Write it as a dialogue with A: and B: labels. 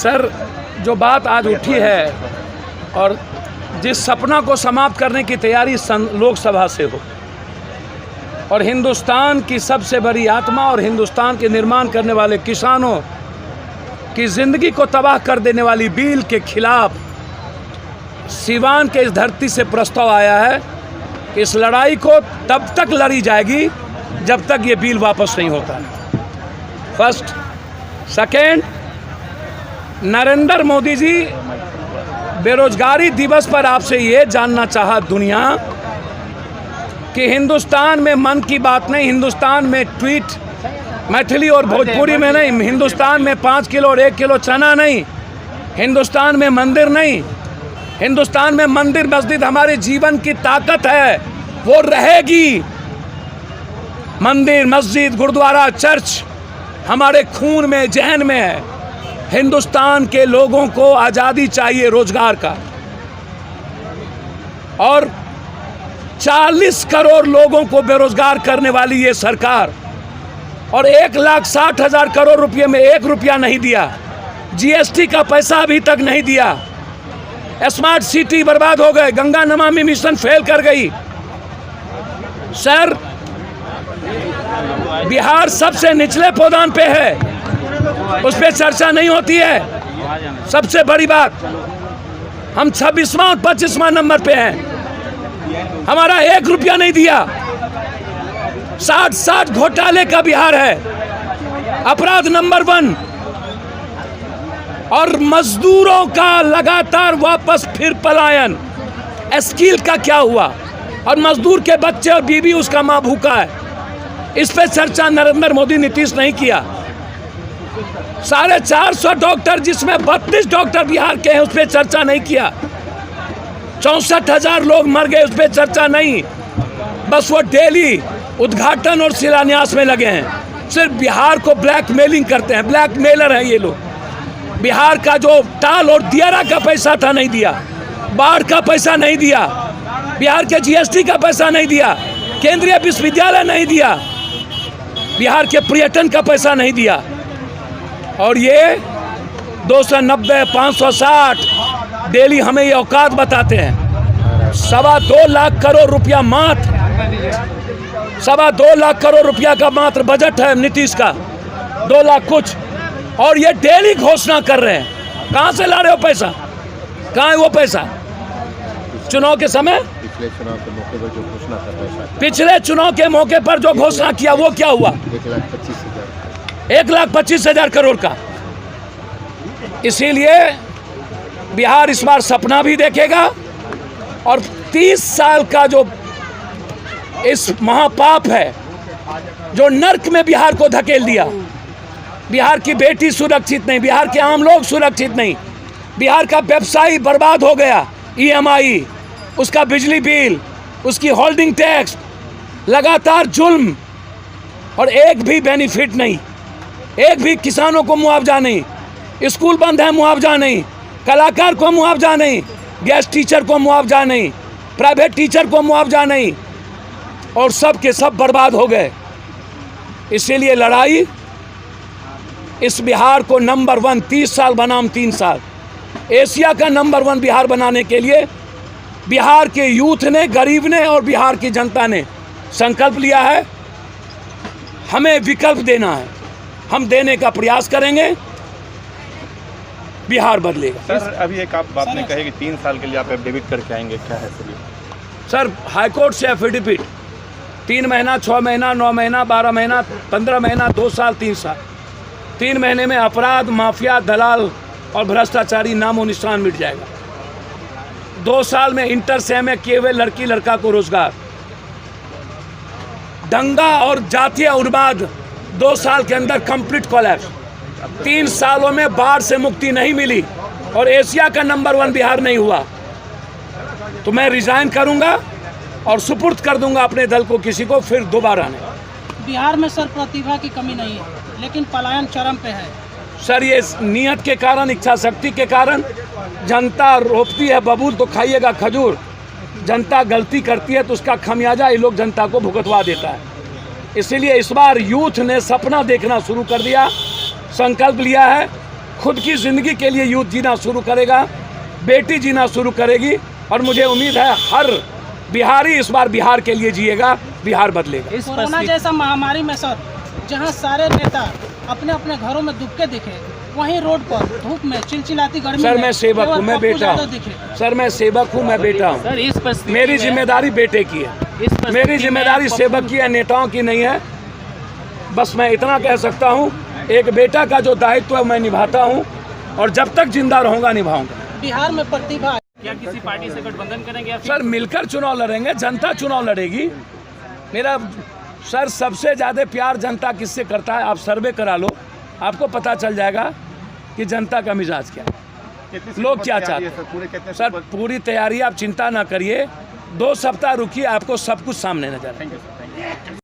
A: Sir, जो बात आज उठी है और जिस सपना को समाप्त करने की तैयारी लोकसभा से हो, और हिंदुस्तान की सबसे बड़ी आत्मा और हिंदुस्तान के निर्माण करने वाले किसानों की ज़िंदगी को तबाह कर देने वाली बिल के खिलाफ सिवान के इस धरती से प्रस्ताव आया है कि इस लड़ाई को तब तक लड़ी जाएगी जब तक ये बिल वापस नहीं होता। फर्स्ट। सेकेंड, नरेंद्र मोदी जी, बेरोजगारी दिवस पर आपसे ये जानना चाहा दुनिया कि हिंदुस्तान में मन की बात नहीं, हिंदुस्तान में ट्वीट मैथिली और भोजपुरी में नहीं, हिंदुस्तान में 5 किलो और 1 किलो चना नहीं, हिंदुस्तान में मंदिर नहीं, हिंदुस्तान में मंदिर मस्जिद हमारे जीवन की ताकत है, वो रहेगी। मंदिर मस्जिद गुरुद्वारा चर्च हमारे खून में जहन में है। हिंदुस्तान के लोगों को आज़ादी चाहिए रोजगार का, और 40 करोड़ लोगों को बेरोजगार करने वाली ये सरकार, और 1,60,000 करोड़ रुपये में 1 रुपया नहीं दिया, जीएसटी का पैसा अभी तक नहीं दिया। स्मार्ट सिटी बर्बाद हो गए, गंगा नमामि मिशन फेल कर गई। सर, बिहार सबसे निचले पौधान पे है, उस पर चर्चा नहीं होती है। सबसे बड़ी बात, हम 26वां और 25वां नंबर पे हैं, हमारा 1 रुपया नहीं दिया। 60 घोटाले का बिहार है, अपराध नंबर 1, और मजदूरों का लगातार वापस फिर पलायन। स्किल का क्या हुआ? और मजदूर के बच्चे और बीवी, उसका मां भूखा है, इस पे चर्चा नरेंद्र मोदी नीतीश नहीं किया। 450 डॉक्टर, जिसमें 32 डॉक्टर बिहार के हैं, उस पर चर्चा नहीं किया। 64,000 लोग मर गए, उस पर चर्चा नहीं। बस वो डेली उद्घाटन और शिलान्यास में लगे हैं, सिर्फ बिहार को ब्लैकमेलिंग करते हैं। ब्लैकमेलर हैं ये लोग। बिहार का जो टाल और दियारा का पैसा था नहीं दिया, बाढ़ का पैसा नहीं दिया, बिहार के जीएसटी का पैसा नहीं दिया, केंद्रीय विश्वविद्यालय नहीं दिया, बिहार के पर्यटन का पैसा नहीं दिया। और ये 290, 560 डेली हमें ये औकात बताते हैं। 2.25 लाख करोड़ रुपया मात्र, 2.25 लाख करोड़ रुपया का मात्र बजट है नीतीश का, 2 लाख कुछ, और ये डेली घोषणा कर रहे हैं। कहाँ से ला रहे हो पैसा? कहाँ है वो पैसा? चुनाव के समय, पिछले चुनाव के मौके पर जो घोषणा कर रहे हैं, पिछले चुनाव के मौके पर जो घोषणा किया वो क्या हुआ? 1,25,000 करोड़ का। इसीलिए बिहार इस बार सपना भी देखेगा, और 30 साल का जो इस महापाप है, जो नर्क में बिहार को धकेल दिया। बिहार की बेटी सुरक्षित नहीं, बिहार के आम लोग सुरक्षित नहीं, बिहार का व्यवसायी बर्बाद हो गया। EMI, उसका बिजली बिल, उसकी होल्डिंग टैक्स, लगातार जुल्म, और एक भी बेनिफिट नहीं, एक भी किसानों को मुआवजा नहीं, स्कूल बंद है मुआवजा नहीं, कलाकार को मुआवजा नहीं, गेस्ट टीचर को मुआवजा नहीं, प्राइवेट टीचर को मुआवजा नहीं, और सब के सब बर्बाद हो गए। इसीलिए लड़ाई इस बिहार को नंबर 1, 30 साल बनाम 3 साल, एशिया का नंबर 1 बिहार बनाने के लिए बिहार के यूथ ने, गरीब ने और बिहार की जनता ने संकल्प लिया है। हमें विकल्प देना है, हम देने का प्रयास करेंगे, बिहार बदलेगा।
B: सर, अभी एक आप बात नहीं कहे कि 3 साल के लिए आप एफिडेविट करके आएंगे, क्या है सर?
A: सर, हाईकोर्ट से एफिडेविट 3 महीना, 6 महीना, 9 महीना, 12 महीना, 15 महीना, 2 साल, 3 साल। 3 महीने में अपराध, माफिया, दलाल और भ्रष्टाचारी नामो निशान मिट जाएगा। 2 साल में इंटर से एमए किए हुए लड़की लड़का को रोजगार। दंगा और जातीय उन्माद 2 साल के अंदर कंप्लीट कोलैप्स। 3 सालों में बाढ़ से मुक्ति नहीं मिली, और एशिया का नंबर 1 बिहार नहीं हुआ। तो मैं रिजाइन करूंगा और सुपुर्द कर दूंगा अपने दल को किसी को, फिर दोबारा नहीं।
C: बिहार में सर प्रतिभा की कमी नहीं है, लेकिन पलायन चरम पे है।
A: सर, ये नियत के कारण, इच्छा शक्ति के कारण जनता रोपती है बबूल तो खाइएगा खजूर। जनता गलती करती है तो उसका खमियाजा ये लोग जनता को भुगतवा देता है। इसीलिए इस बार यूथ ने सपना देखना शुरू कर दिया, संकल्प लिया है खुद की ज़िंदगी के लिए यूथ जीना शुरू करेगा, बेटी जीना शुरू करेगी। और मुझे उम्मीद है हर बिहारी इस बार बिहार के लिए जिएगा, बिहार बदलेगा।
C: कोरोना जैसा महामारी में सर, जहां सारे नेता अपने अपने घरों में दुबके दिखे, वहीं रोड पर धूप में चिलचिलाती गर्मी
A: सर
C: में
A: मैं सेवक हूँ, मैं बेटा हूँ। सर मैं सेवक हूँ, मैं बेटा हूँ।
D: सर इस परिस्थिति
A: मेरी जिम्मेदारी बेटे की है, मेरी जिम्मेदारी सेवक की है, नेताओं की नहीं है। बस मैं इतना कह सकता हूँ, एक बेटा का जो दायित्व है मैं निभाता हूँ और जब तक जिंदा रहूँगा निभाऊंगा।
C: बिहार में प्रतिभा
D: क्या किसी पार्टी से गठबंधन करेंगे या
A: सर मिलकर चुनाव लड़ेंगे, जनता चुनाव लड़ेगी। मेरा सर सबसे ज़्यादा प्यार जनता किससे करता है, आप सर्वे करा लो, आपको पता चल जाएगा कि जनता का मिजाज क्या है, लोग क्या चाहते हैं। सर पूरी तैयारी, आप चिंता ना करिए, 2 सप्ताह रुकिए, आपको सब कुछ सामने नजर आएगा।